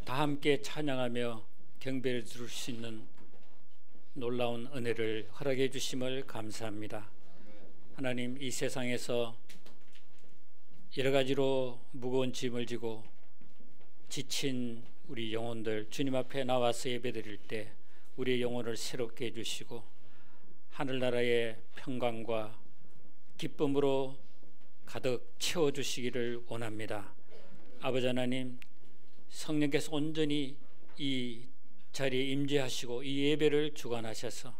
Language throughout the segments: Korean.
다 함께 찬양하며 경배를 드릴 수 있는 놀라운 은혜를 허락해 주심을 감사합니다. 하나님, 이 세상에서 여러 가지로 무거운 짐을 지고 지친 우리 영혼들 주님 앞에 나와서 예배드릴 때 우리의 영혼을 새롭게 해주시고 하늘나라의 평강과 기쁨으로 가득 채워주시기를 원합니다. 아버지 하나님, 성령께서 온전히 이 자리에 임재하시고 이 예배를 주관하셔서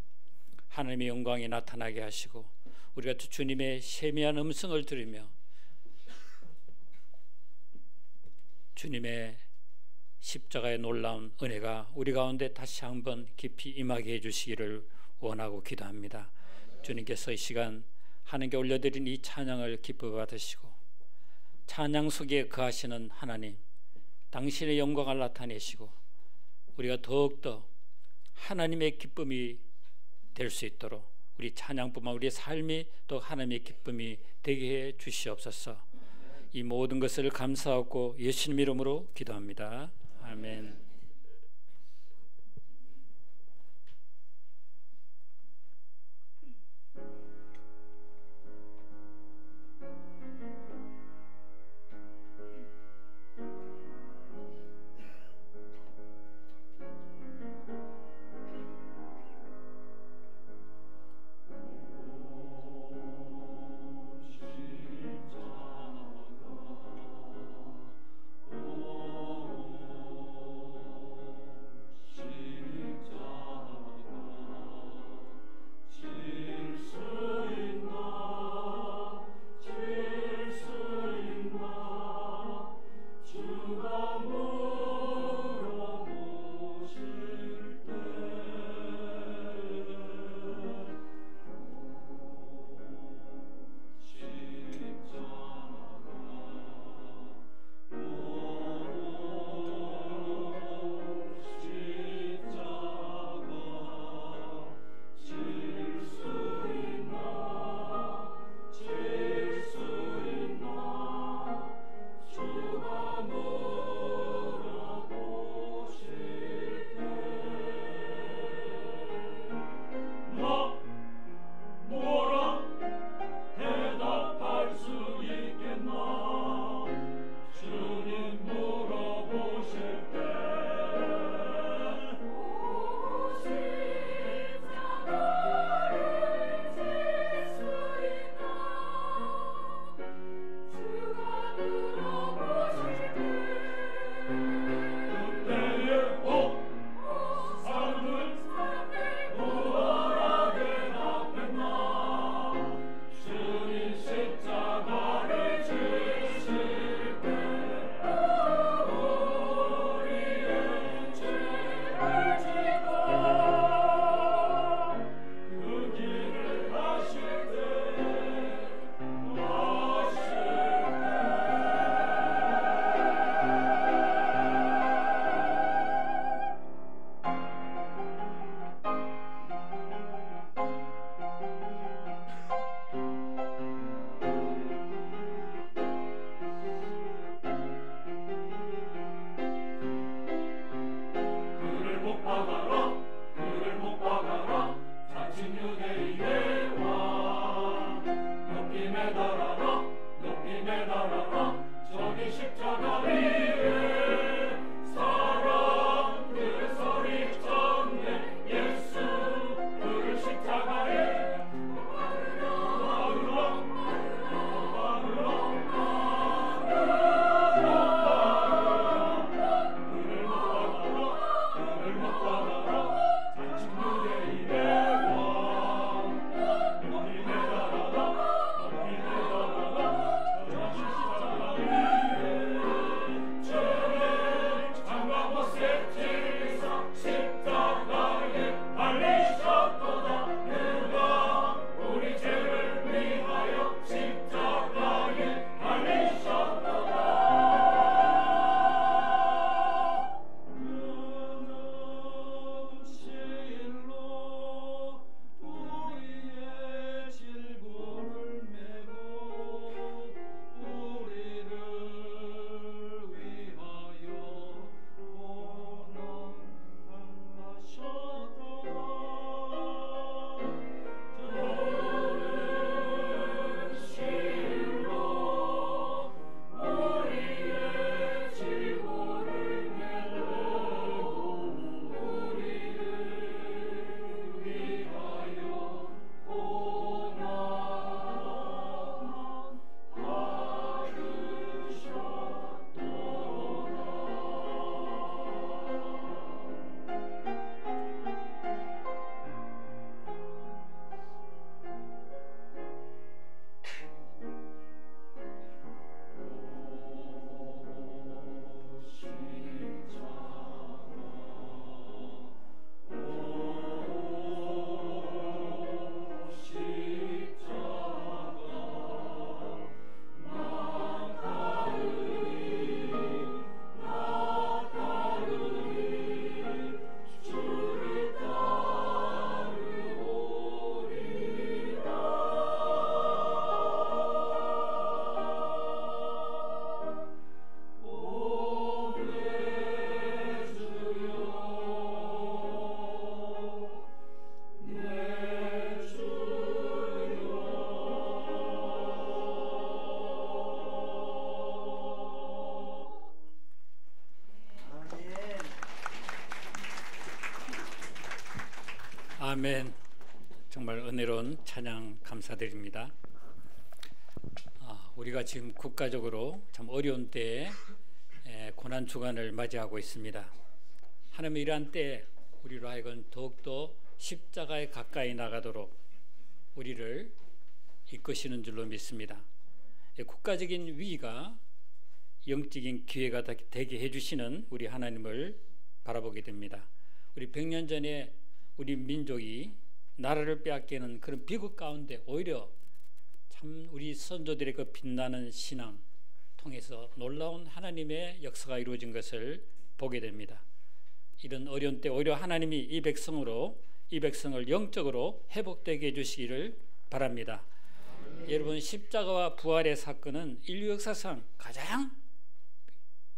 하나님의 영광이 나타나게 하시고 우리가 주님의 세미한 음성을 들으며 주님의 십자가의 놀라운 은혜가 우리 가운데 다시 한번 깊이 임하게 해주시기를 원하고 기도합니다. 주님께서 이 시간 하나님께 올려드린 이 찬양을 기뻐 받으시고 찬양 속에 거하시는 하나님, 당신의 영광을 나타내시고 우리가 더욱더 하나님의 기쁨이 될 수 있도록 우리 찬양뿐만 우리의 삶이 또 하나님의 기쁨이 되게 해 주시옵소서. 이 모든 것을 감사하고 예수님 이름으로 기도합니다. 아멘. 아멘. 정말 은혜로운 찬양 감사드립니다. 우리가 지금 국가적으로 참 어려운 때에 고난 주간을 맞이하고 있습니다. 하나님의 이러한 때에 우리로 하여금 더욱더 십자가에 가까이 나가도록 우리를 이끄시는 줄로 믿습니다. 국가적인 위기가 영적인 기회가 되게 해주시는 우리 하나님을 바라보게 됩니다. 우리 100년 전에 우리 민족이 나라를 빼앗기는 그런 비극 가운데 오히려 참 우리 선조들의 그 빛나는 신앙 통해서 놀라운 하나님의 역사가 이루어진 것을 보게 됩니다. 이런 어려운 때 오히려 하나님이 이 백성을 영적으로 회복되게 해주시기를 바랍니다. 여러분, 십자가와 부활의 사건은 인류 역사상 가장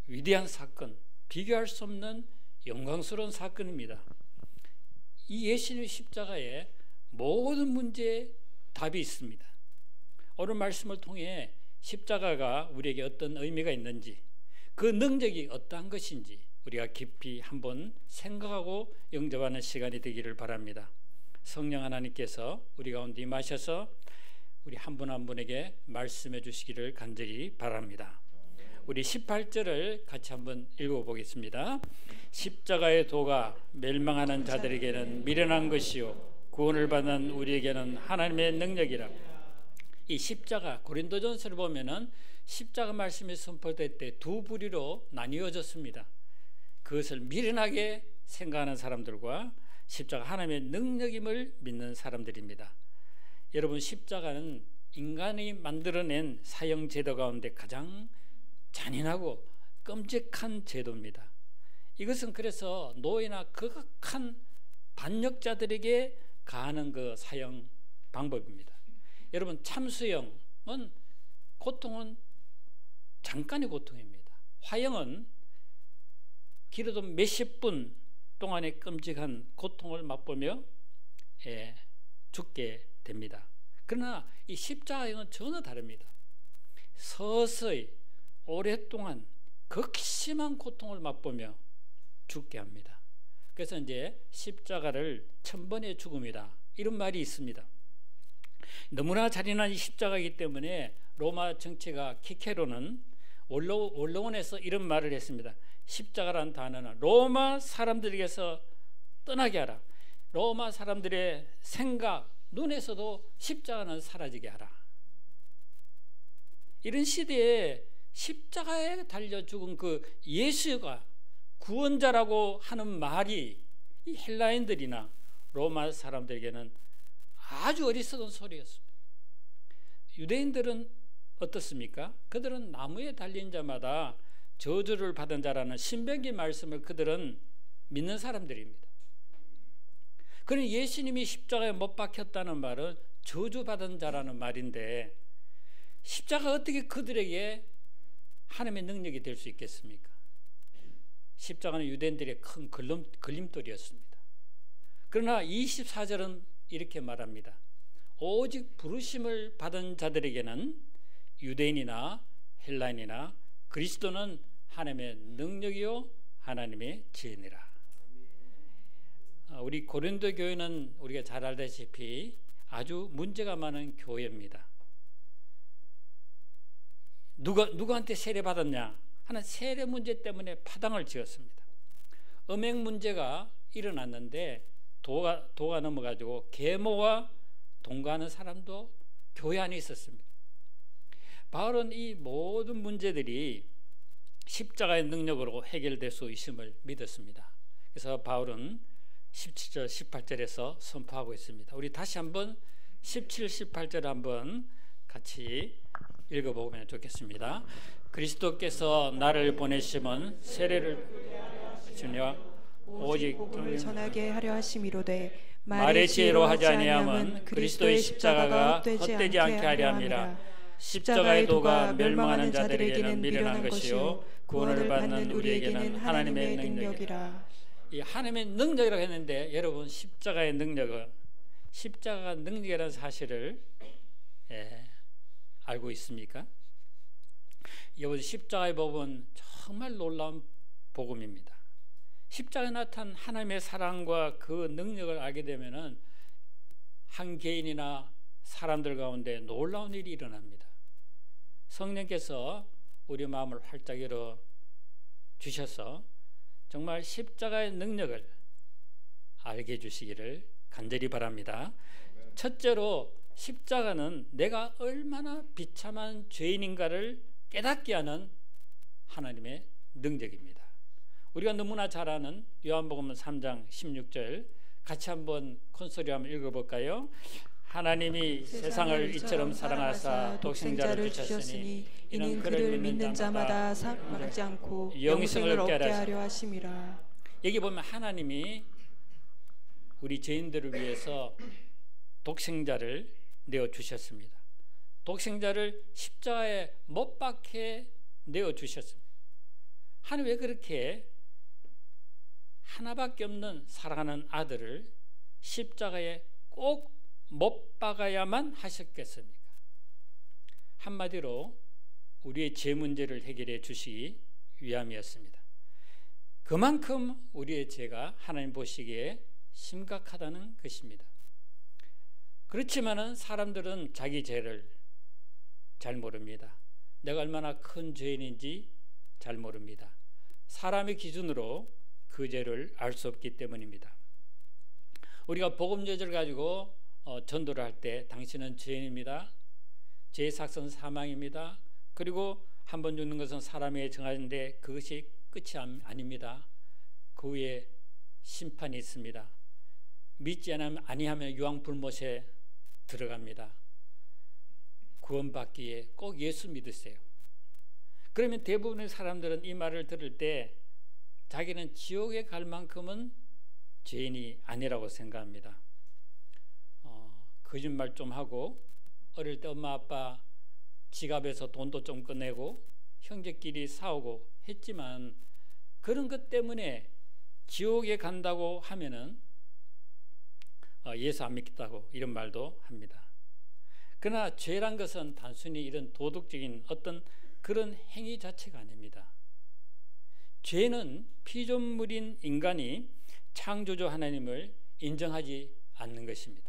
위대한 사건, 비교할 수 없는 영광스러운 사건입니다. 이 예수님의 십자가에 모든 문제에 답이 있습니다. 오늘 말씀을 통해 십자가가 우리에게 어떤 의미가 있는지, 그 능력이 어떠한 것인지 우리가 깊이 한번 생각하고 영접하는 시간이 되기를 바랍니다. 성령 하나님께서 우리 가운데 임하셔서 우리 한 분 한 분에게 말씀해 주시기를 간절히 바랍니다. 우리 18절을 같이 한번 읽어보겠습니다. 십자가의 도가 멸망하는 자들에게는 미련한 것이요 구원을 받는 우리에게는 하나님의 능력이라. 이 십자가, 고린도전서를 보면은 십자가 말씀이 선포될 때 두 부류로 나뉘어졌습니다. 그것을 미련하게 생각하는 사람들과 십자가 하나님의 능력임을 믿는 사람들입니다. 여러분, 십자가는 인간이 만들어낸 사형 제도 가운데 가장 잔인하고 끔찍한 제도입니다. 이것은 그래서 노예나 극악한 반역자들에게 가하는 그 사형 방법입니다. 여러분, 참수형은 고통은 잠깐의 고통입니다. 화형은 길어도 몇십 분 동안의 끔찍한 고통을 맛보며 죽게 됩니다. 그러나 이 십자가형은 전혀 다릅니다. 서서히 오랫동안 극심한 고통을 맛보며 죽게 합니다. 그래서 이제 십자가를 천번의 죽음이다, 이런 말이 있습니다. 너무나 잔인한 이 십자가이기 때문에 로마 정치가 키케로는 원로원에서 이런 말을 했습니다. 십자가란 단어는 로마 사람들에게서 떠나게 하라. 로마 사람들의 생각, 눈에서도 십자가는 사라지게 하라. 이런 시대에 십자가에 달려 죽은 그 예수가 구원자라고 하는 말이 이 헬라인들이나 로마 사람들에게는 아주 어리석은 소리였습니다. 유대인들은 어떻습니까? 그들은 나무에 달린 자마다 저주를 받은 자라는 신명기 말씀을 그들은 믿는 사람들입니다. 그러니 예수님이 십자가에 못 박혔다는 말은 저주받은 자라는 말인데, 십자가가 어떻게 그들에게 하나님의 능력이 될 수 있겠습니까? 십자가는 유대인들의 큰 걸림돌이었습니다. 그러나 24절은 이렇게 말합니다. 오직 부르심을 받은 자들에게는 유대인이나 헬라인이나 그리스도는 하나님의 능력이요 하나님의 지혜니라. 우리 고린도 교회는 우리가 잘 알다시피 아주 문제가 많은 교회입니다. 누구한테 세례받았냐 하는 세례 문제 때문에 파당을 지었습니다. 음행 문제가 일어났는데 도가 넘어가지고 계모와 동거하는 사람도 교회 안에 있었습니다. 바울은 이 모든 문제들이 십자가의 능력으로 해결될 수 있음을 믿었습니다. 그래서 바울은 17절 18절에서 선포하고 있습니다. 우리 다시 한번 17, 18절 한번 같이 읽어보면 좋겠습니다. 그리스도께서 나를 보내심은 세례를 주냐 오직 복음을 전하게 하려 하심이로되 말의 지혜로 하지 아니함은 그리스도의 십자가가 헛되지 않게 하려 함이라. 십자가의 도가 멸망하는 자들에게는 미련한 것이요 구원을 받는 우리에게는 하나님의 능력이라. 이 하나님의 능력이라고 했는데, 여러분, 십자가의 능력은, 십자가가 능력이라는 사실을 알고 있습니까? 여러분, 십자가의 복음은 정말 놀라운 복음입니다. 십자가에 나타난 하나님의 사랑과 그 능력을 알게 되면은 한 개인이나 사람들 가운데 놀라운 일이 일어납니다. 성령께서 우리 마음을 활짝 열어 주셔서 정말 십자가의 능력을 알게 해주시기를 간절히 바랍니다. 첫째로 십자가는 내가 얼마나 비참한 죄인인가를 깨닫게 하는 하나님의 능력입니다. 우리가 너무나 잘 아는 요한복음 3장 16절 같이 한번 콘소리 한번 읽어볼까요? 하나님이 세상을 이처럼 사랑하사 독생자를 주셨으니 이는 그를 믿는 자마다 사망하지 않고 영생을 얻게 하려 하심이라. 여기 보면 하나님이 우리 죄인들을 위해서 독생자를 내어주셨습니다. 독생자를 십자가에 못 박혀 내어주셨습니다. 하나님 왜 그렇게 하나밖에 없는 사랑하는 아들을 십자가에 꼭 못 박아야만 하셨겠습니까? 한마디로 우리의 죄 문제를 해결해 주시기 위함이었습니다. 그만큼 우리의 죄가 하나님 보시기에 심각하다는 것입니다. 그렇지만은 사람들은 자기 죄를 잘 모릅니다. 내가 얼마나 큰 죄인인지 잘 모릅니다. 사람의 기준으로 그 죄를 알 수 없기 때문입니다. 우리가 복음제를 가지고 전도를 할 때 당신은 죄인입니다. 죄의 삭선 사망입니다. 그리고 한 번 죽는 것은 사람에게 정하는데 그것이 끝이 아닙니다. 그 후에 심판이 있습니다. 믿지 아니하면 유황불못에 들어갑니다. 구원받기에 꼭 예수 믿으세요. 그러면 대부분의 사람들은 이 말을 들을 때 자기는 지옥에 갈 만큼은 죄인이 아니라고 생각합니다. 거짓말 좀 하고 어릴 때 엄마 아빠 지갑에서 돈도 좀 꺼내고 형제끼리 싸우고 했지만 그런 것 때문에 지옥에 간다고 하면은 예수 안 믿겠다고 이런 말도 합니다. 그러나 죄란 것은 단순히 이런 도덕적인 어떤 그런 행위 자체가 아닙니다. 죄는 피조물인 인간이 창조주 하나님을 인정하지 않는 것입니다.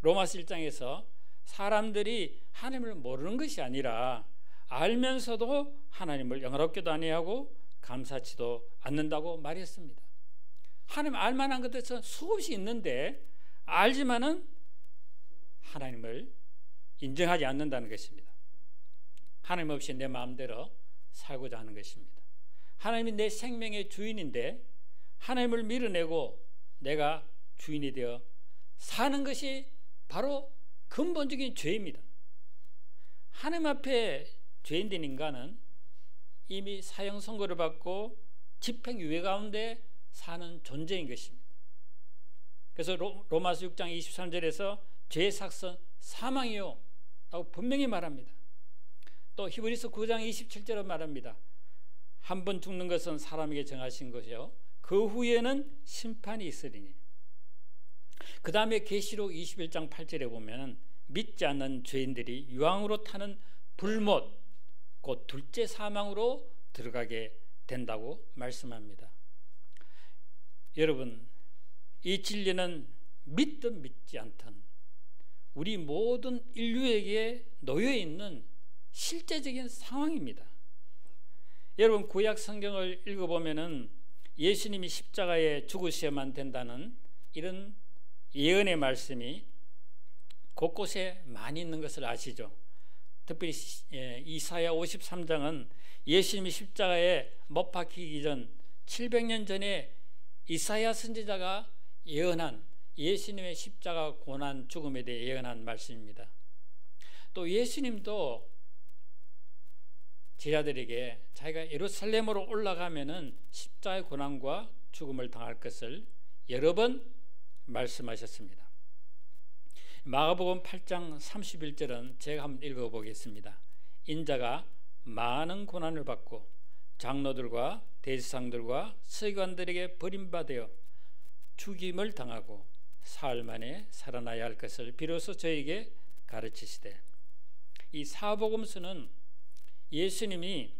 로마서 1장에서 사람들이 하나님을 모르는 것이 아니라 알면서도 하나님을 영화롭게도 아니하고 감사치도 않는다고 말했습니다. 하나님 알만한 것들은 수없이 있는데 알지만은 하나님을 인정하지 않는다는 것입니다. 하나님 없이 내 마음대로 살고자 하는 것입니다. 하나님이 내 생명의 주인인데 하나님을 밀어내고 내가 주인이 되어 사는 것이 바로 근본적인 죄입니다. 하나님 앞에 죄인된 인간은 이미 사형 선고를 받고 집행유예 가운데 사는 존재인 것입니다. 그래서 로마서 6장 23절에서 죄의 삭선 사망이요 라고 분명히 말합니다. 또 히브리서 9장 27절에 말합니다. 한 번 죽는 것은 사람에게 정하신 것이요 그 후에는 심판이 있으리니. 그 다음에 계시록 21장 8절에 보면 믿지 않는 죄인들이 유황으로 타는 불못 곧 둘째 사망으로 들어가게 된다고 말씀합니다. 여러분, 이 진리는 믿든 믿지 않든 우리 모든 인류에게 놓여 있는 실제적인 상황입니다. 여러분, 구약 성경을 읽어보면은 예수님이 십자가에 죽으셔야만 된다는 이런 예언의 말씀이 곳곳에 많이 있는 것을 아시죠? 특별히 이사야 53장은 예수님이 십자가에 못 박히기 전 700년 전에 이사야 선지자가 예언한 예수님의 십자가 고난 죽음에 대해 예언한 말씀입니다. 또 예수님도 제자들에게 자기가 예루살렘으로 올라가면은 십자가의 고난과 죽음을 당할 것을 여러 번 말씀하셨습니다. 마가복음 8장 31절은 제가 한번 읽어보겠습니다. 인자가 많은 고난을 받고 장로들과 대제사장들과 서기관들에게 버림받아 죽임을 당하고 사흘 만에 살아나야 할 것을 비로소 저에게 가르치시되. 이 사복음서는 예수님이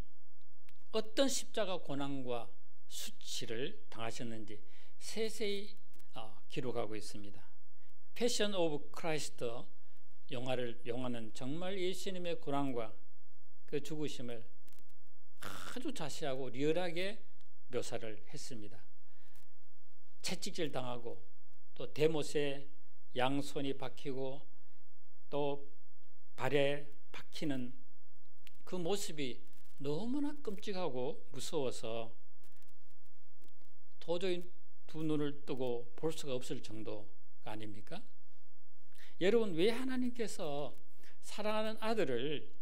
어떤 십자가 고난과 수치를 당하셨는지 세세히 기록하고 있습니다. 패션 오브 크라이스트 영화는 정말 예수님의 고난과 그 죽으심을 아주 자세하고 리얼하게 묘사를 했습니다. 채찍질 당하고 또 대못에 양손이 박히고 또 발에 박히는 그 모습이 너무나 끔찍하고 무서워서 도저히 두 눈을 뜨고 볼 수가 없을 정도가 아닙니까? 여러분, 왜 하나님께서 사랑하는 아들을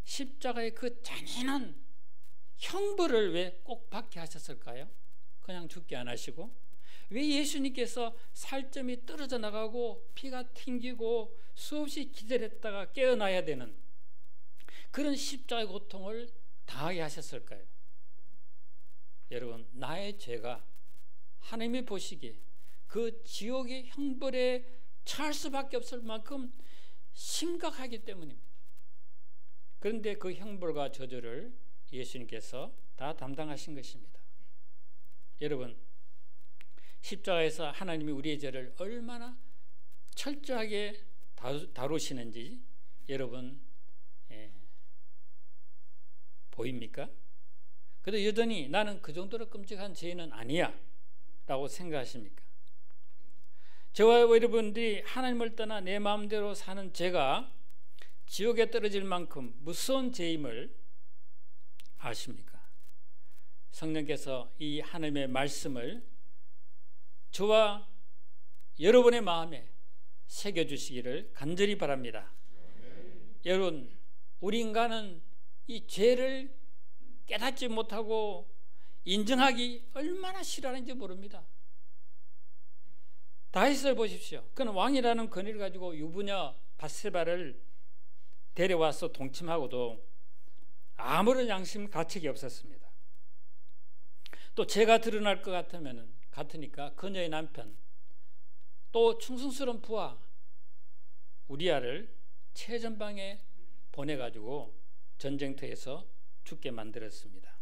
십자가의 그 잔인한 형벌을 왜 꼭 받게 하셨을까요? 그냥 죽게 안 하시고 왜 예수님께서 살점이 떨어져 나가고 피가 튕기고 수없이 기절했다가 깨어나야 되는 그런 십자가의 고통을 당하게 하셨을까요? 여러분, 나의 죄가 하나님이 보시기에 그 지옥의 형벌에 처할 수밖에 없을 만큼 심각하기 때문입니다. 그런데 그 형벌과 저주를 예수님께서 다 담당하신 것입니다. 여러분, 십자가에서 하나님이 우리의 죄를 얼마나 철저하게 다루시는지 여러분 보입니까? 그래도 여전히 나는 그 정도로 끔찍한 죄인은 아니야 라고 생각하십니까? 저와 여러분들이 하나님을 떠나 내 마음대로 사는 죄가 지옥에 떨어질 만큼 무서운 죄임을 아십니까? 성령께서 이 하나님의 말씀을 저와 여러분의 마음에 새겨주시기를 간절히 바랍니다. 여러분, 우리 인간은 이 죄를 깨닫지 못하고 인정하기 얼마나 싫어하는지 모릅니다. 다윗을 보십시오. 그는 왕이라는 권위를 가지고 유부녀 밧세바를 데려와서 동침하고도 아무런 양심 가책이 없었습니다. 또 죄가 드러날 것 같으니까 그녀의 남편 또 충성스러운 부하 우리아를 최전방에 보내가지고 전쟁터에서 죽게 만들었습니다.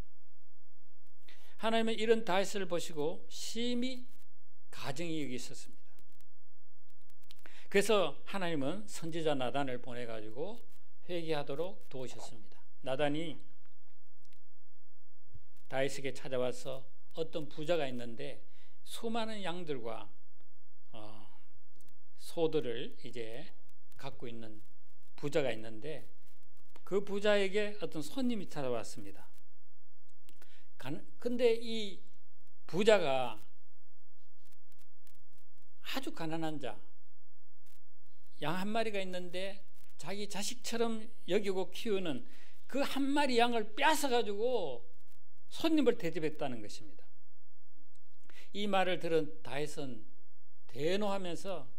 하나님은 이런 다윗을 보시고 심히 가증히 여기셨습니다. 그래서 하나님은 선지자 나단을 보내가지고 회개하도록 도우셨습니다. 나단이 다윗에게 찾아와서 어떤 부자가 있는데 수많은 양들과 소들을 이제 갖고 있는 부자가 있는데 그 부자에게 어떤 손님이 찾아왔습니다. 근데 이 부자가 아주 가난한 자, 양 한 마리가 있는데 자기 자식처럼 여기고 키우는 그 한 마리 양을 빼앗아가지고 손님을 대접했다는 것입니다. 이 말을 들은 다윗은 대노하면서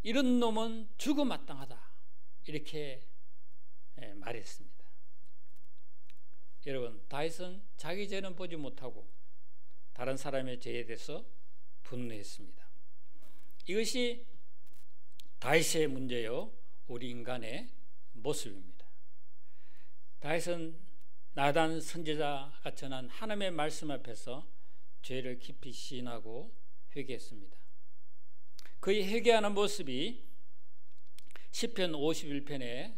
이런 놈은 죽어마땅하다 이렇게 말했습니다. 여러분, 다윗은 자기 죄는 보지 못하고 다른 사람의 죄에 대해서 분노했습니다. 이것이 다윗의 문제요, 우리 인간의 모습입니다. 다윗은 나단 선지자가 전한 하나님의 말씀 앞에서 죄를 깊이 시인하고 회개했습니다. 그의 회개하는 모습이 시편 51편에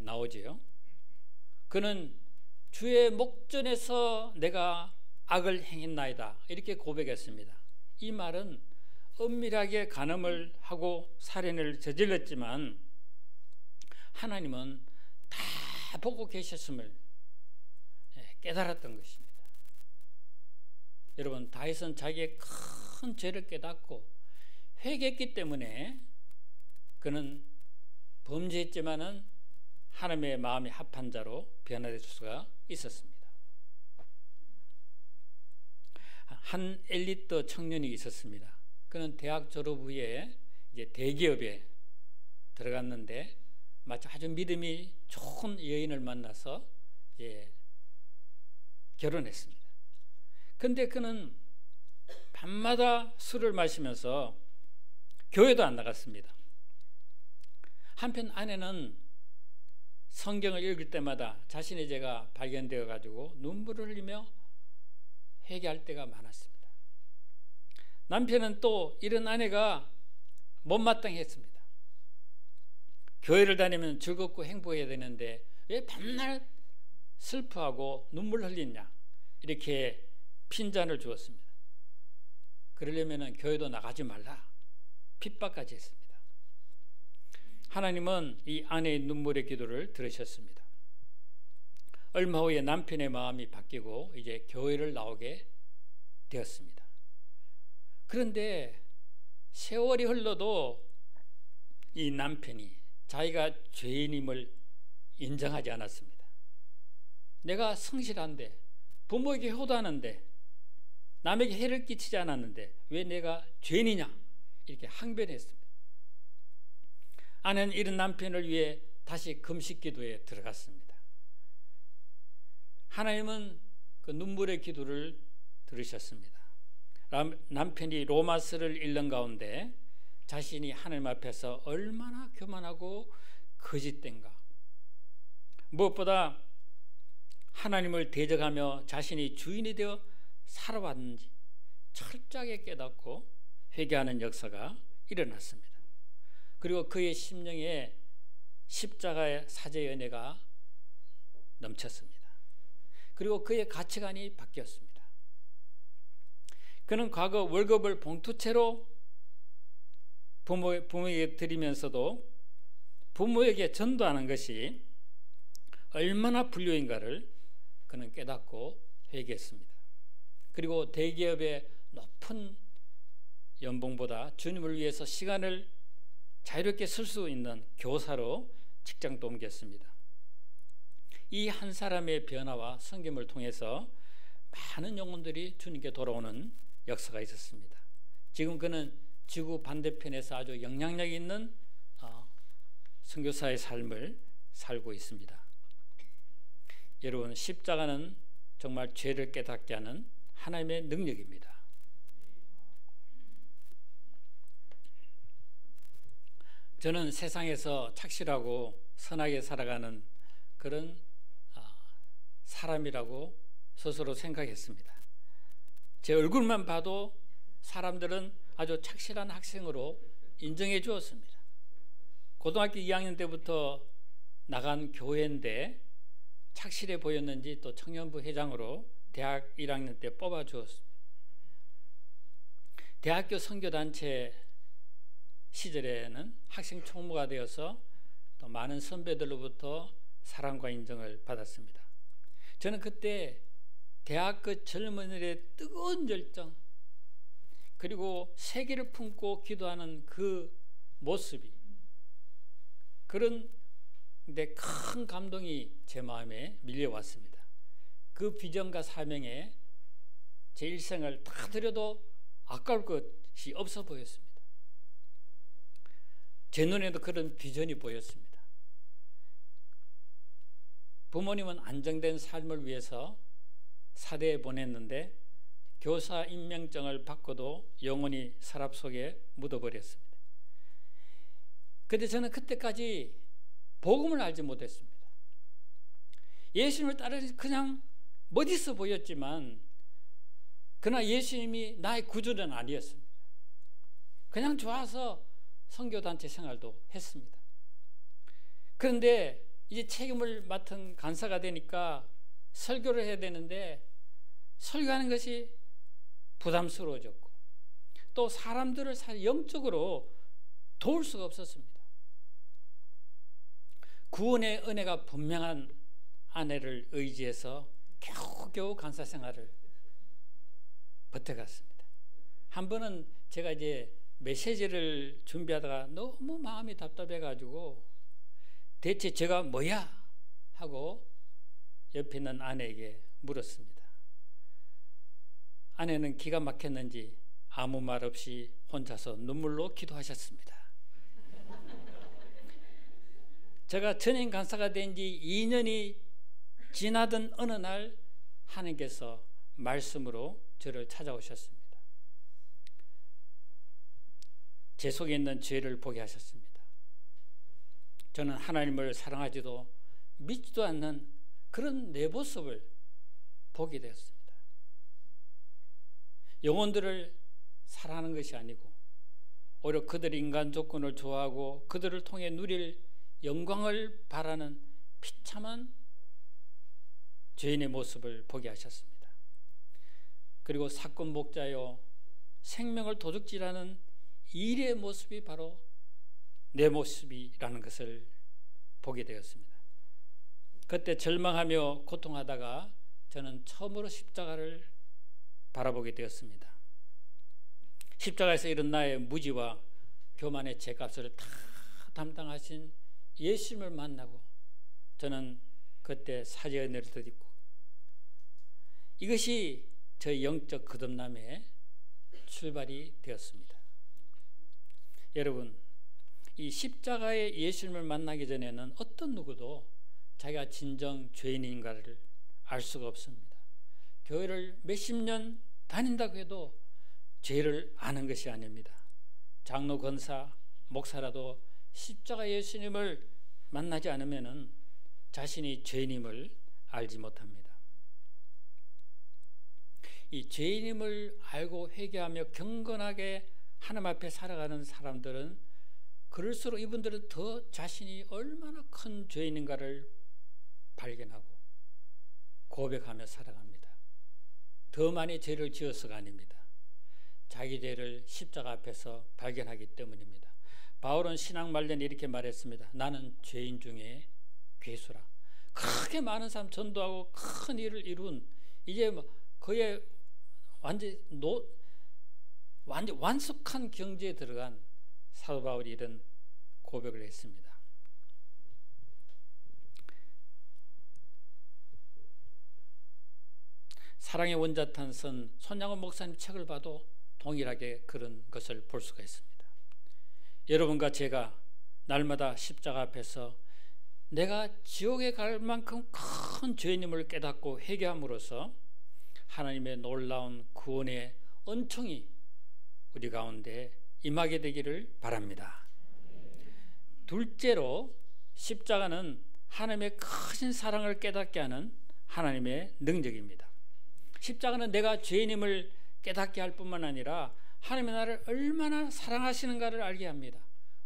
나오지요. 그는 주의 목전에서 내가 악을 행했나이다 이렇게 고백했습니다. 이 말은 은밀하게 간음을 하고 살인을 저질렀지만 하나님은 다 보고 계셨음을 깨달았던 것입니다. 여러분, 다윗은 자기의 큰 죄를 깨닫고 회개했기 때문에 그는 범죄했지만은 하나님의 마음이 합한 자로 변화될 수가 있었습니다. 한 엘리트 청년이 있었습니다. 그는 대학 졸업 후에 이제 대기업에 들어갔는데 마치 아주 믿음이 좋은 여인을 만나서 이제 결혼했습니다. 그런데 그는 밤마다 술을 마시면서 교회도 안 나갔습니다. 한편 아내는 성경을 읽을 때마다 자신의 죄가 발견되어 가지고 눈물을 흘리며 회개할 때가 많았습니다. 남편은 또 이런 아내가 못마땅했습니다. 교회를 다니면 즐겁고 행복해야 되는데 왜 밤낮 슬퍼하고 눈물 흘리냐, 이렇게 핀잔을 주었습니다. 그러려면 교회도 나가지 말라, 핍박까지 했습니다. 하나님은 이 아내의 눈물의 기도를 들으셨습니다. 얼마 후에 남편의 마음이 바뀌고 이제 교회를 나오게 되었습니다. 그런데 세월이 흘러도 이 남편이 자기가 죄인임을 인정하지 않았습니다. 내가 성실한데, 부모에게 효도하는데, 남에게 해를 끼치지 않았는데 왜 내가 죄인이냐, 이렇게 항변했습니다. 아내는 이런 남편을 위해 다시 금식 기도에 들어갔습니다. 하나님은 그 눈물의 기도를 들으셨습니다. 남편이 로마서를 읽는 가운데 자신이 하나님 앞에서 얼마나 교만하고 거짓된가, 무엇보다 하나님을 대적하며 자신이 주인이 되어 살아왔는지 철저하게 깨닫고 회개하는 역사가 일어났습니다. 그리고 그의 심령에 십자가의 사제의 은혜가 넘쳤습니다. 그리고 그의 가치관이 바뀌었습니다. 그는 과거 월급을 봉투채로 부모에게 드리면서도 부모에게 전도하는 것이 얼마나 불효인가를 그는 깨닫고 회개했습니다. 그리고 대기업의 높은 연봉보다 주님을 위해서 시간을 자유롭게 쓸 수 있는 교사로 직장도 옮겼습니다. 이 한 사람의 변화와 섬김을 통해서 많은 영혼들이 주님께 돌아오는 역사가 있었습니다. 지금 그는 지구 반대편에서 아주 영향력 있는 선교사의 삶을 살고 있습니다. 여러분, 십자가는 정말 죄를 깨닫게 하는 하나님의 능력입니다. 저는 세상에서 착실하고 선하게 살아가는 그런 사람이라고 스스로 생각했습니다. 제 얼굴만 봐도 사람들은 아주 착실한 학생으로 인정해 주었습니다. 고등학교 2학년 때부터 나간 교회인데 착실해 보였는지 또 청년부 회장으로 대학 1학년 때 뽑아 주었습니다. 대학교 선교단체 시절에는 학생 총무가 되어서 또 많은 선배들로부터 사랑과 인정을 받았습니다. 저는 그때 대학 그 젊은이들의 뜨거운 열정, 그리고 세계를 품고 기도하는 그 모습이, 그런 데 큰 감동이 제 마음에 밀려왔습니다. 그 비전과 사명에 제 일생을 다 드려도 아까울 것이 없어 보였습니다. 제 눈에도 그런 비전이 보였습니다. 부모님은 안정된 삶을 위해서 사대에 보냈는데 교사 임명장을 받고도 영원히 서랍 속에 묻어버렸습니다. 그런데 저는 그때까지 복음을 알지 못했습니다. 예수님을 따르지 그냥 멋있어 보였지만 그러나 예수님이 나의 구주는 아니었습니다. 그냥 좋아서 선교단체 생활도 했습니다. 그런데 이제 책임을 맡은 간사가 되니까 설교를 해야 되는데 설교하는 것이 부담스러워졌고 또 사람들을 영적으로 도울 수가 없었습니다. 구원의 은혜가 분명한 아내를 의지해서 겨우겨우 간사 생활을 버텨갔습니다. 한 번은 제가 이제 메시지를 준비하다가 너무 마음이 답답해가지고 대체 제가 뭐야? 하고 옆에 있는 아내에게 물었습니다. 아내는 기가 막혔는지 아무 말 없이 혼자서 눈물로 기도하셨습니다. 제가 전임 간사가 된 지 2년이 지나던 어느 날 하나님께서 말씀으로 저를 찾아오셨습니다. 제 속에 있는 죄를 보게 하셨습니다. 저는 하나님을 사랑하지도 믿지도 않는 그런 내 모습을 보게 되었습니다. 영혼들을 사랑하는 것이 아니고 오히려 그들의 인간 조건을 좋아하고 그들을 통해 누릴 영광을 바라는 비참한 죄인의 모습을 보게 하셨습니다. 그리고 사건 목자여 생명을 도둑질하는 일의 모습이 바로 내 모습이라는 것을 보게 되었습니다. 그때 절망하며 고통하다가 저는 처음으로 십자가를 바라보게 되었습니다. 십자가에서 이런 나의 무지와 교만의 죄값을 다 담당하신 예수님을 만나고 저는 그때 사죄의 은혜를 덧입고 이것이 저의 영적 거듭남의 출발이 되었습니다. 여러분, 이 십자가의 예수님을 만나기 전에는 어떤 누구도 자기가 진정 죄인인가를 알 수가 없습니다. 교회를 몇십 년 다닌다고 해도 죄를 아는 것이 아닙니다. 장로, 권사, 목사라도 십자가 예수님을 만나지 않으면 자신이 죄인임을 알지 못합니다. 이 죄인임을 알고 회개하며 경건하게 하나님 앞에 살아가는 사람들은 그럴수록 이분들은 더 자신이 얼마나 큰 죄인인가를 발견하고 고백하며 살아갑니다. 더 많이 죄를 지어서가 아닙니다. 자기 죄를 십자가 앞에서 발견하기 때문입니다. 바울은 신앙 말년에 이렇게 말했습니다. 나는 죄인 중에 괴수라. 그렇게 많은 사람 전도하고 큰 일을 이룬 이제 그의 완전 완숙한 경지에 들어간 사도 바울이 이런 고백을 했습니다. 사랑의 원자탄 손양원 목사님 책을 봐도 동일하게 그런 것을 볼 수가 있습니다. 여러분과 제가 날마다 십자가 앞에서 내가 지옥에 갈 만큼 큰 죄인임을 깨닫고 회개함으로써 하나님의 놀라운 구원의 은총이 우리 가운데 임하게 되기를 바랍니다. 둘째로 십자가는 하나님의 크신 사랑을 깨닫게 하는 하나님의 능력입니다. 십자가는 내가 죄인임을 깨닫게 할 뿐만 아니라 하나님의 나를 얼마나 사랑하시는가를 알게 합니다.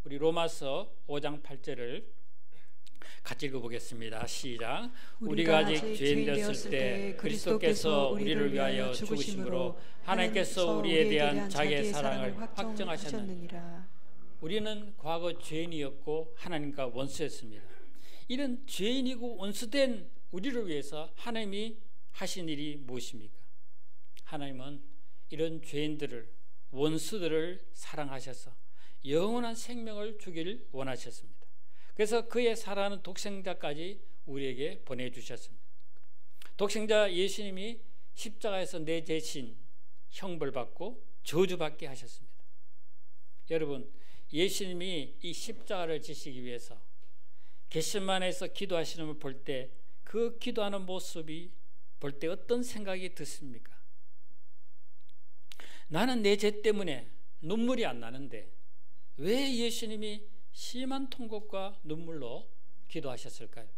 우리 로마서 5장 8절을 같이 읽어보겠습니다. 시작. 우리가 아직 죄인 되었을 때 그리스도께서 우리를 위하여 죽으심으로 하나님께서 우리에 대한 자기의 사랑을 확정하셨느니라. 우리는 과거 죄인이었고 하나님과 원수였습니다. 이런 죄인이고 원수된 우리를 위해서 하나님이 하신 일이 무엇입니까? 하나님은 이런 죄인들을, 원수들을 사랑하셔서 영원한 생명을 주기를 원하셨습니다. 그래서 그의 사랑하는 독생자까지 우리에게 보내주셨습니다. 독생자 예수님이 십자가에서 내 대신 형벌받고 저주받게 하셨습니다. 여러분, 예수님이 이 십자가를 지시기 위해서 겟세마네에서 기도하시는 걸 볼 때 그 기도하는 모습이 볼 때 어떤 생각이 드십니까? 나는 내 죄 때문에 눈물이 안 나는데 왜 예수님이 심한 통곡과 눈물로 기도하셨을까요?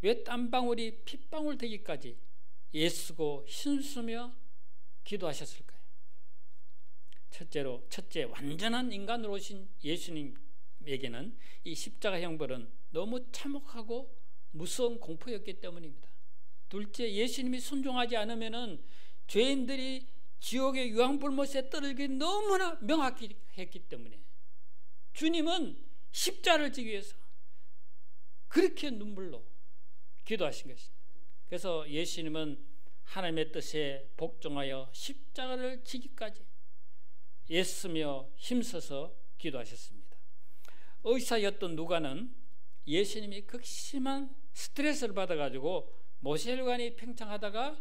왜 땀방울이 핏방울 되기까지 애쓰고 힘쓰며 기도하셨을까요? 첫째, 완전한 인간으로 오신 예수님에게는 이 십자가 형벌은 너무 참혹하고 무서운 공포였기 때문입니다. 둘째, 예수님이 순종하지 않으면은 죄인들이 지옥의 유황불못에 떨어지기 너무나 명확히 했기 때문에 주님은 십자가를 지기 위해서 그렇게 눈물로 기도하신 것입니다. 그래서 예수님은 하나님의 뜻에 복종하여 십자가를 지기까지 애쓰며 힘써서 기도하셨습니다. 의사였던 누가는 예수님이 극심한 스트레스를 받아가지고 모세혈관이 팽창하다가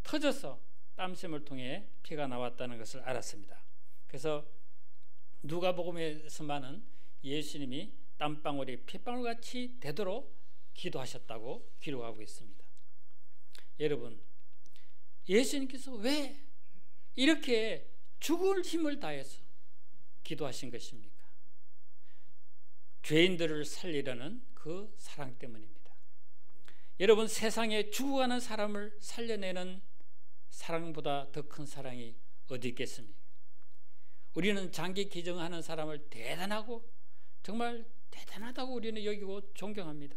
터져서 땀샘을 통해 피가 나왔다는 것을 알았습니다. 그래서 누가복음에서만은 예수님이 땀방울이 핏방울같이 되도록 기도하셨다고 기록하고 있습니다. 여러분, 예수님께서 왜 이렇게 죽을 힘을 다해서 기도하신 것입니까? 죄인들을 살리려는 그 사랑 때문입니다. 여러분, 세상에 죽어가는 사람을 살려내는 사랑보다 더 큰 사랑이 어디 있겠습니까? 우리는 장기 기증하는 사람을 대단하고 정말 대단하다고 우리는 여기고 존경합니다.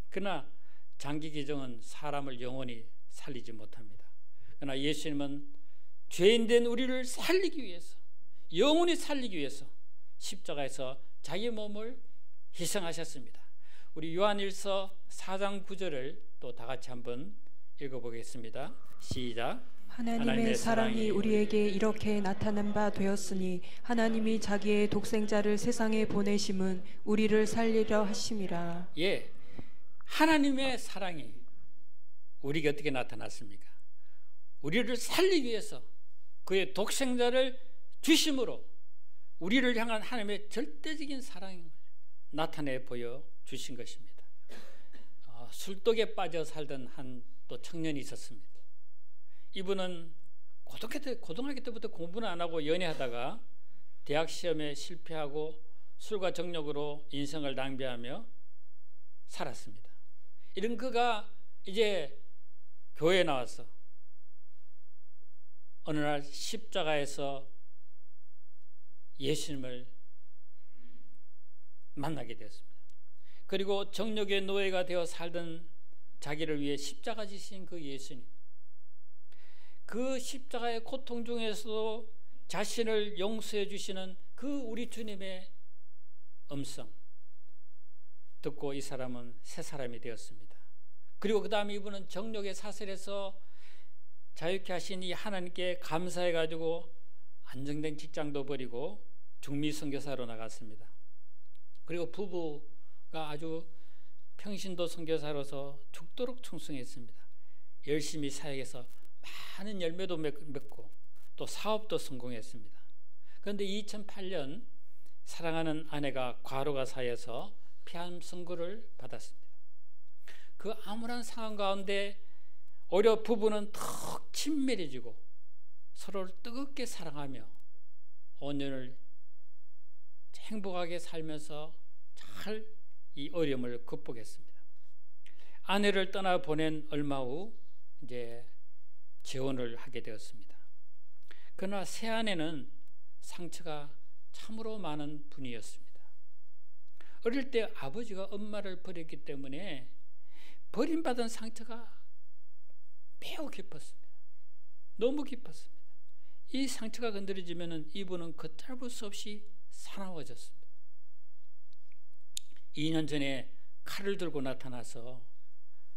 그러나 장기 기증은 사람을 영원히 살리지 못합니다. 그러나 예수님은 죄인된 우리를 살리기 위해서, 영원히 살리기 위해서 십자가에서 자기 몸을 희생하셨습니다. 우리 요한일서 4장 9절을 또 다 같이 한번 읽어보겠습니다. 시작. 하나님의 사랑이 우리에게 이렇게 나타난 바 되었으니 하나님이 자기의 독생자를 세상에 보내심은 우리를 살리려 하심이라. 예, 하나님의 사랑이 우리에게 어떻게 나타났습니까? 우리를 살리기 위해서 그의 독생자를 주심으로 우리를 향한 하나님의 절대적인 사랑을 나타내 보여주신 것입니다. 술독에 빠져 살던 한 또 청년이 있었습니다. 이분은 고등학교 때부터 공부는 안 하고 연애하다가 대학 시험에 실패하고 술과 정욕으로 인생을 낭비하며 살았습니다. 이런 그가 이제 교회에 나와서 어느 날 십자가에서 예수님을 만나게 되었습니다. 그리고 정욕의 노예가 되어 살던 자기를 위해 십자가 지신 그 예수님, 그 십자가의 고통 중에서도 자신을 용서해 주시는 그 우리 주님의 음성 듣고 이 사람은 새 사람이 되었습니다. 그리고 그 다음에 이분은 정욕의 사슬에서 자유케 하신 이 하나님께 감사해 가지고 안정된 직장도 버리고 중미 선교사로 나갔습니다. 그리고 부부가 아주 평신도 선교사로서 죽도록 충성했습니다. 열심히 사역해서 많은 열매도 맺고 또 사업도 성공했습니다. 그런데 2008년 사랑하는 아내가 과로가 쌓여서 폐암 선고를 받았습니다. 그 암울한 상황 가운데 오히려 부부는 더 친밀해지고 서로를 뜨겁게 사랑하며 5년을 행복하게 살면서 잘 이 어려움을 극복했습니다. 아내를 떠나 보낸 얼마 후 이제 재혼을 하게 되었습니다. 그러나 새 아내는 상처가 참으로 많은 분이었습니다. 어릴 때 아버지가 엄마를 버렸기 때문에 버림받은 상처가 매우 깊었습니다. 너무 깊었습니다. 이 상처가 건드려지면 이분은 걷잡을 수 없이 사나워졌습니다. 2년 전에 칼을 들고 나타나서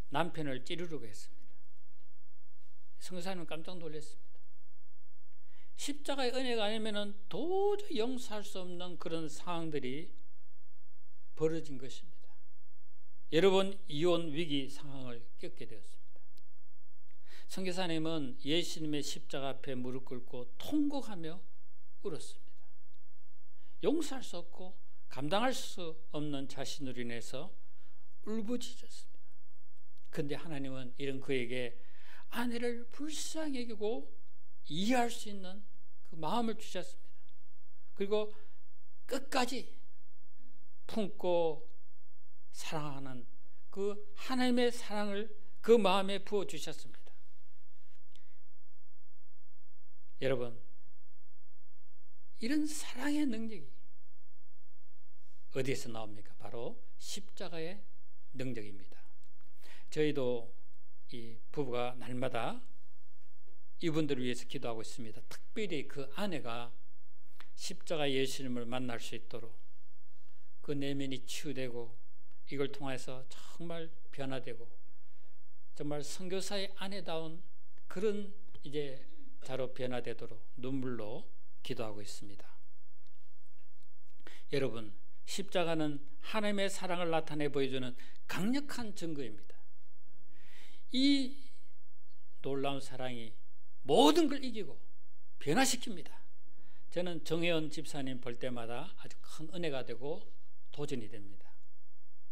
남편을 찌르려고 했습니다. 선교사님은 깜짝 놀랐습니다. 십자가의 은혜가 아니면 도저히 용서할 수 없는 그런 상황들이 벌어진 것입니다. 여러분, 이혼 위기 상황을 겪게 되었습니다. 선교사님은 예수님의 십자가 앞에 무릎 꿇고 통곡하며 울었습니다. 용서할 수 없고 감당할 수 없는 자신으로 인해서 울부짖었습니다. 그런데 하나님은 이런 그에게 아내를 불쌍히 여기고 이해할 수 있는 그 마음을 주셨습니다. 그리고 끝까지 품고 사랑하는 그 하나님의 사랑을 그 마음에 부어주셨습니다. 여러분, 이런 사랑의 능력이 어디에서 나옵니까? 바로 십자가의 능력입니다. 저희도 이 부부가 날마다 이분들을 위해서 기도하고 있습니다. 특별히 그 아내가 십자가 예수님을 만날 수 있도록 그 내면이 치유되고 이걸 통해서 정말 변화되고 정말 선교사의 아내다운 그런 이제 자로 변화되도록 눈물로 기도하고 있습니다. 여러분, 십자가는 하나님의 사랑을 나타내 보여주는 강력한 증거입니다. 이 놀라운 사랑이 모든 걸 이기고 변화시킵니다. 저는 정혜원 집사님 볼 때마다 아주 큰 은혜가 되고 도전이 됩니다.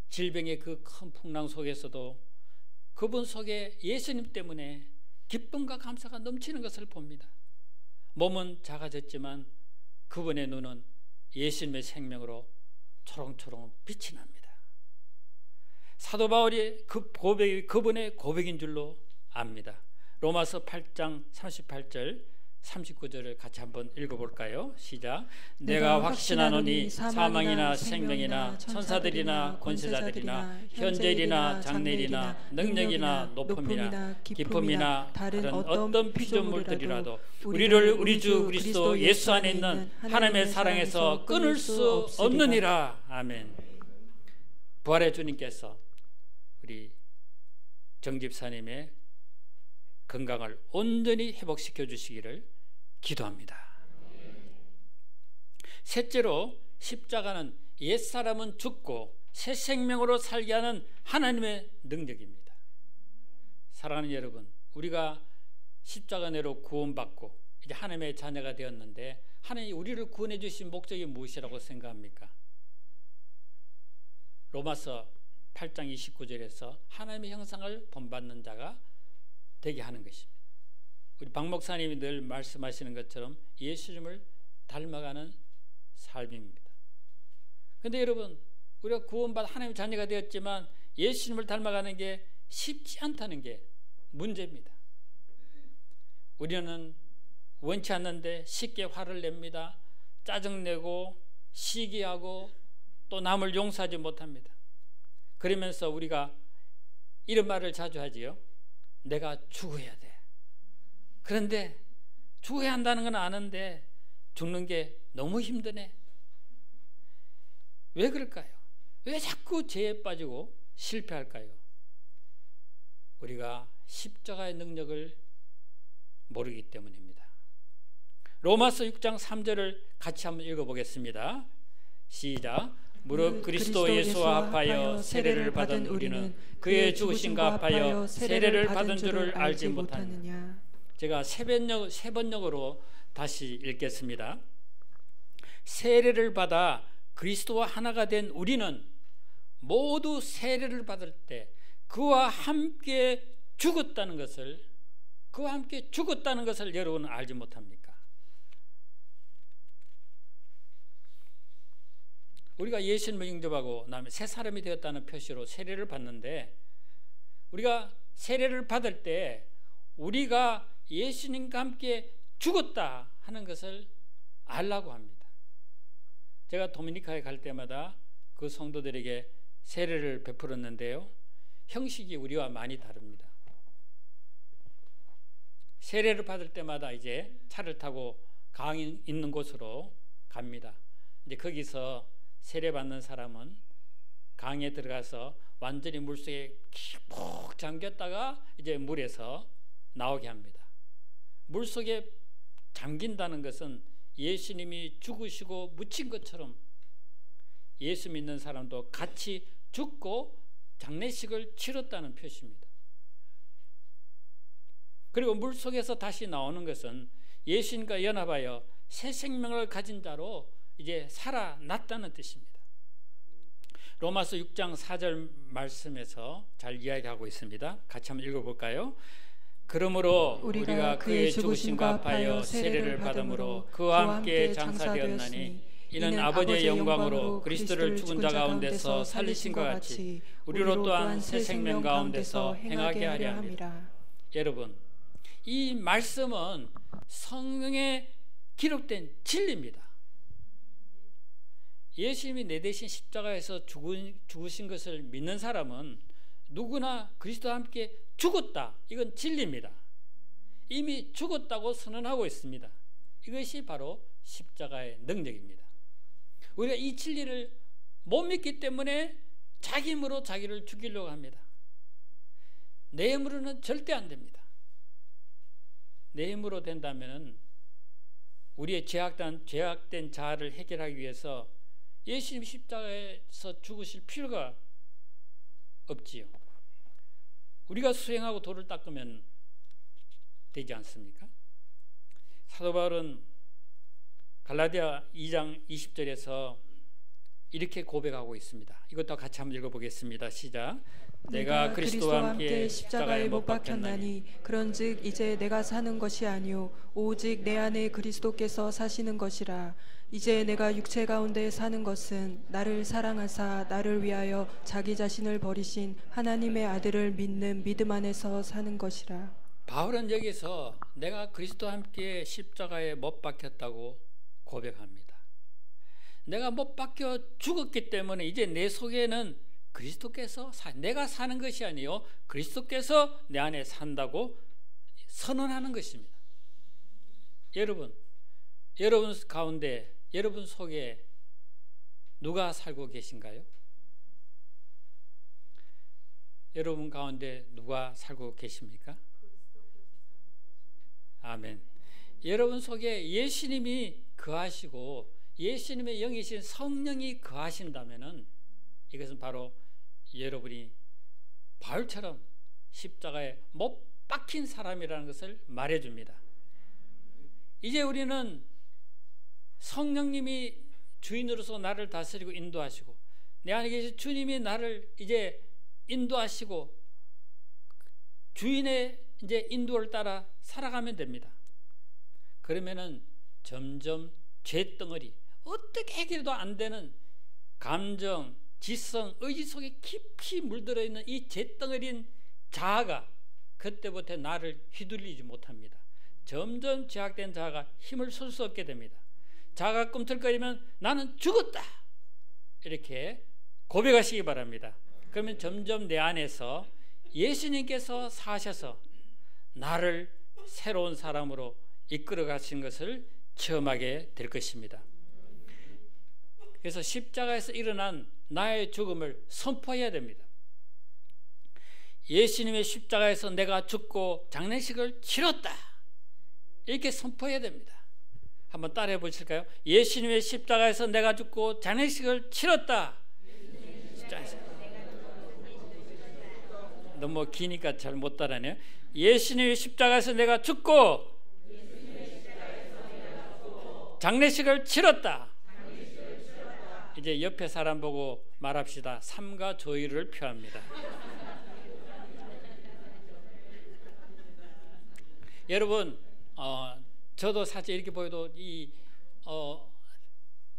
질병의 그 큰 풍랑 속에서도 그분 속에 예수님 때문에 기쁨과 감사가 넘치는 것을 봅니다. 몸은 작아졌지만 그분의 눈은 예수님의 생명으로 초롱초롱 빛이 납니다. 사도 바울이 그 고백이 그분의 고백인 줄로 압니다. 로마서 8장 38절 39절을 같이 한번 읽어볼까요? 시작. 내가 확신하노니 사망이나 생명이나 천사들이나 권세자들이나 현재일이나 장래일이나 능력이나 높음이나 깊음이나 다른 어떤 피조물들이라도 우리를 우리 주 그리스도 예수 안에 있는 하나님의 사랑에서 끊을 수 없느니라. 아멘. 부활의 주님께서 우리 정집사님의 건강을 온전히 회복시켜 주시기를 기도합니다. 셋째로 십자가는 옛사람은 죽고 새 생명으로 살게 하는 하나님의 능력입니다. 사랑하는 여러분, 우리가 십자가 내로 구원받고 이제 하나님의 자녀가 되었는데 하나님이 우리를 구원해 주신 목적이 무엇이라고 생각합니까? 로마서 8장 29절에서 하나님의 형상을 본받는 자가 되게 하는 것입니다. 우리 박 목사님이 늘 말씀하시는 것처럼 예수님을 닮아가는 삶입니다. 그런데 여러분, 우리가 구원받아 하나님의 자녀가 되었지만 예수님을 닮아가는 게 쉽지 않다는 게 문제입니다. 우리는 원치 않는데 쉽게 화를 냅니다. 짜증내고 시기하고 또 남을 용서하지 못합니다. 그러면서 우리가 이런 말을 자주 하지요. 내가 죽어야 돼. 그런데 죽어야 한다는 건 아는데 죽는 게 너무 힘드네. 왜 그럴까요? 왜 자꾸 죄에 빠지고 실패할까요? 우리가 십자가의 능력을 모르기 때문입니다. 로마서 6장 3절을 같이 한번 읽어보겠습니다. 시작. 무릇 그리스도 예수와 합하여 세례를 받은 우리는 그의 죽으심과 합하여 세례를 받은 줄을 알지 못하느냐. 제가 세 번역으로 다시 읽겠습니다. 세례를 받아 그리스도와 하나가 된 우리는 모두 세례를 받을 때 그와 함께 죽었다는 것을 여러분은 알지 못합니까? 우리가 예수님을 영접하고 나면 새 사람이 되었다는 표시로 세례를 받는데 우리가 세례를 받을 때 우리가 예수님과 함께 죽었다 하는 것을 알라고 합니다. 제가 도미니카에 갈 때마다 그 성도들에게 세례를 베풀었는데요. 형식이 우리와 많이 다릅니다. 세례를 받을 때마다 이제 차를 타고 강 있는 곳으로 갑니다. 이제 거기서 세례 받는 사람은 강에 들어가서 완전히 물속에 푹 잠겼다가 이제 물에서 나오게 합니다. 물속에 잠긴다는 것은 예수님이 죽으시고 묻힌 것처럼 예수 믿는 사람도 같이 죽고 장례식을 치렀다는 표시입니다. 그리고 물속에서 다시 나오는 것은 예수님과 연합하여 새 생명을 가진 자로 이제 살아났다는 뜻입니다. 로마서 6장 4절 말씀에서 잘 이야기하고 있습니다. 같이 한번 읽어볼까요? 그러므로 우리가 그의 죽으심과 합하여 세례를 받음으로 그와 함께 장사되었나니 이는 아버지의 영광으로 그리스도를 죽은 자 가운데서 살리신과 같이 우리로 또한 새 생명 가운데서 행하게 하려 함이라. 여러분, 이 말씀은 성경에 기록된 진리입니다. 예수님이 내 대신 십자가에서 죽으신 것을 믿는 사람은 누구나 그리스도와 함께 죽었다. 이건 진리입니다. 이미 죽었다고 선언하고 있습니다. 이것이 바로 십자가의 능력입니다. 우리가 이 진리를 못 믿기 때문에 자기 힘으로 자기를 죽이려고 합니다. 내 힘으로는 절대 안 됩니다. 내 힘으로 된다면 우리의 죄악된 자아를 해결하기 위해서 예수님 십자가에서 죽으실 필요가 없지요. 우리가 수행하고 돌을 닦으면 되지 않습니까? 사도 바울은 갈라디아 2장 20절에서 이렇게 고백하고 있습니다. 이것도 같이 한번 읽어보겠습니다. 시작. 내가 그리스도와 함께 십자가에 못 박혔나니 그런즉 이제 내가 사는 것이 아니요 오직 내 안에 그리스도께서 사시는 것이라. 이제 내가 육체 가운데 사는 것은 나를 사랑하사 나를 위하여 자기 자신을 버리신 하나님의 아들을 믿는 믿음 안에서 사는 것이라. 바울은 여기서 내가 그리스도와 함께 십자가에 못 박혔다고 고백합니다. 내가 못 박혀 죽었기 때문에 이제 내 속에는 그리스도께서 내가 사는 것이 아니요 그리스도께서 내 안에 산다고 선언하는 것입니다. 여러분 가운데, 여러분 속에 누가 살고 계신가요? 여러분 가운데 누가 살고 계십니까? 아멘. 여러분 속에 예수님이 거하시고 예수님의 영이신 성령이 거하신다면은 이것은 바로 여러분이 바울처럼 십자가에 못 박힌 사람이라는 것을 말해줍니다. 이제 우리는 성령님이 주인으로서 나를 다스리고 인도하시고 내 안에 계신 주님이 나를 이제 인도하시고 주인의 이제 인도를 따라 살아가면 됩니다. 그러면은 점점 죄덩어리, 어떻게 해결도 안 되는 감정, 지성, 의지 속에 깊이 물들어 있는 이 죄덩어리인 자아가 그때부터 나를 휘둘리지 못합니다. 점점 죄악된 자아가 힘을 쓸 수 없게 됩니다. 자아가 꿈틀거리면 나는 죽었다 이렇게 고백하시기 바랍니다. 그러면 점점 내 안에서 예수님께서 사셔서 나를 새로운 사람으로 이끌어 가신 것을 체험하게 될 것입니다. 그래서 십자가에서 일어난 나의 죽음을 선포해야 됩니다. 예수님의 십자가에서 내가 죽고 장례식을 치렀다 이렇게 선포해야 됩니다. 한번 따라해 보실까요? 예수님의 십자가에서 내가 죽고 장례식을 치렀다. 너무 기니까 잘 못 따라하네요. 예수님의 십자가에서 내가 죽고 장례식을 치렀다. 이제 옆에 사람 보고 말합시다. 삼가 조의를 표합니다. 여러분, 저도 사실 이렇게 보여도 이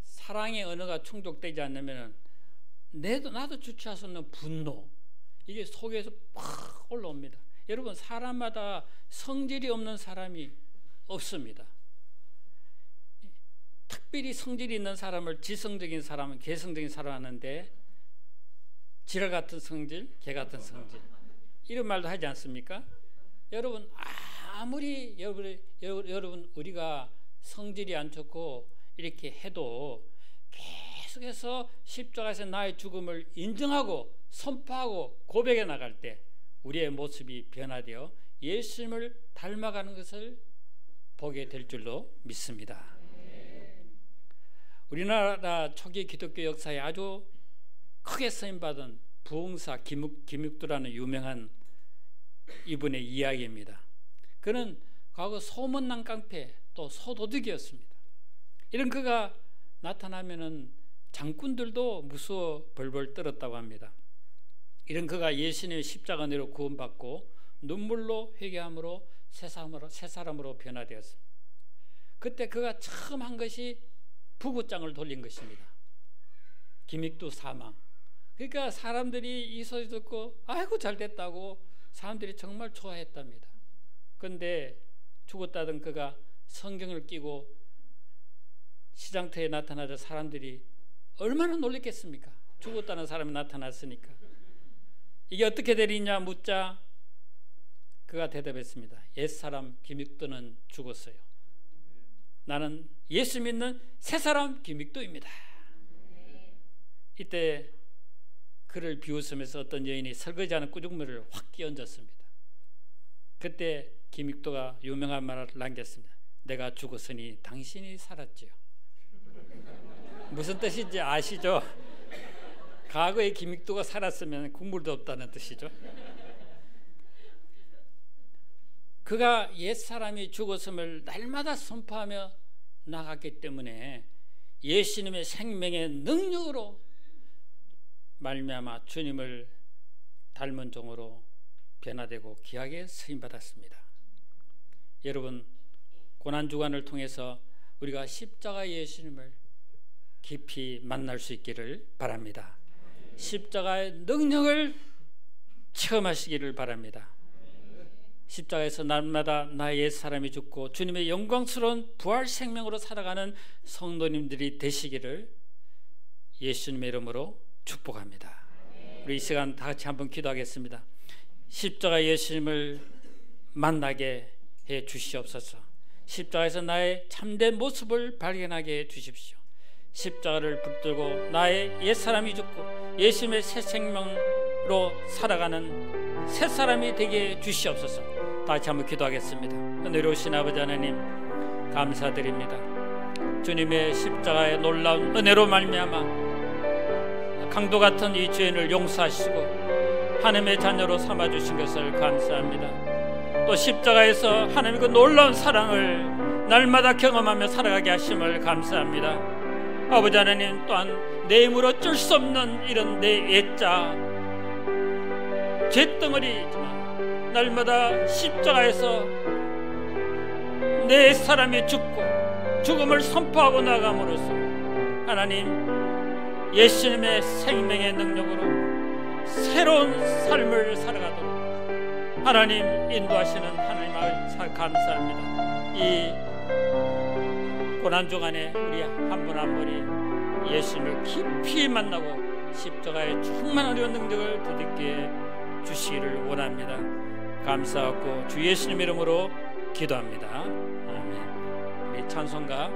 사랑의 언어가 충족되지 않으면 나도 주체할 수 없는 분노, 이게 속에서 팍 올라옵니다. 여러분, 사람마다 성질이 없는 사람이 없습니다. 특별히 성질이 있는 사람을 지성적인 사람은 개성적인 사람 하는데 지랄 같은 성질, 개 같은 성질 이런 말도 하지 않습니까? 여러분, 아무리 여러분 우리가 성질이 안 좋고 이렇게 해도 계속해서 십자가에서 나의 죽음을 인정하고 선포하고 고백해 나갈 때 우리의 모습이 변화되어 예수님을 닮아가는 것을 보게 될 줄로 믿습니다. 우리나라 초기 기독교 역사에 아주 크게 쓰임받은 부흥사 김육도라는 유명한 이분의 이야기입니다. 그는 과거 소문난 깡패 또 소도둑이었습니다. 이런 그가 나타나면은 장군들도 무서워 벌벌 떨었다고 합니다. 이런 그가 예수님의 십자가 은혜로 구원받고 눈물로 회개함으로 새 사람으로 변화되었습니다. 그때 그가 처음 한 것이 부구장을 돌린 것입니다. 김익두 사망. 그러니까 사람들이 이 소리 듣고 아이고 잘됐다고 사람들이 정말 좋아했답니다. 그런데 죽었다던 그가 성경을 끼고 시장터에 나타나자 사람들이 얼마나 놀랬겠습니까? 죽었다는 사람이 나타났으니까. 이게 어떻게 되리냐 묻자 그가 대답했습니다. 옛사람 김익도는 죽었어요. 나는 예수 믿는 새사람 김익도입니다. 이때 그를 비웃으면서 어떤 여인이 설거지하는 꾸중물을 확 끼얹었습니다. 그때 김익도가 유명한 말을 남겼습니다. 내가 죽었으니 당신이 살았지요. 무슨 뜻인지 아시죠? 과거에 김익도가 살았으면 국물도 없다는 뜻이죠. 그가 옛사람이 죽었음을 날마다 선포하며 나갔기 때문에 예수님의 생명의 능력으로 말미암아 주님을 닮은 종으로 변화되고 귀하게 쓰임받았습니다. 여러분, 고난주간을 통해서 우리가 십자가 예수님을 깊이 만날 수 있기를 바랍니다. 십자가의 능력을 체험하시기를 바랍니다. 십자가에서 날마다 나의 옛사람이 죽고 주님의 영광스러운 부활 생명으로 살아가는 성도님들이 되시기를 예수님의 이름으로 축복합니다. 우리 이 시간 다 같이 한번 기도하겠습니다. 십자가 예수님을 만나게 해 주시옵소서. 십자가에서 나의 참된 모습을 발견하게 해 주십시오. 십자가를 붙들고 나의 옛사람이 죽고 예수님의 새 생명으로 살아가는 새 사람이 되게 해 주시옵소서. 다시 한번 기도하겠습니다. 은혜로우신 아버지 하나님, 감사드립니다. 주님의 십자가의 놀라운 은혜로 말미암아 강도 같은 이 죄인을 용서하시고 하나님의 자녀로 삼아주신 것을 감사합니다. 또 십자가에서 하나님의 그 놀라운 사랑을 날마다 경험하며 살아가게 하심을 감사합니다. 아버지 하나님, 또한 내 힘으로 어쩔 수 없는 이런 내 옛자 죄덩어리지만 날마다 십자가에서 내 사람이 죽고 죽음을 선포하고 나감으로써 하나님 예수님의 생명의 능력으로 새로운 삶을 살아가도록 하나님 인도하시는 하나님을 감사합니다. 이 고난주간에 우리 한 분 한 분이 예수님을 깊이 만나고 십자가의 충만한 은혜와 능력을 되찾게 주시기를 원합니다. 감사하고 주 예수님 이름으로 기도합니다. 아멘. 우리 찬송가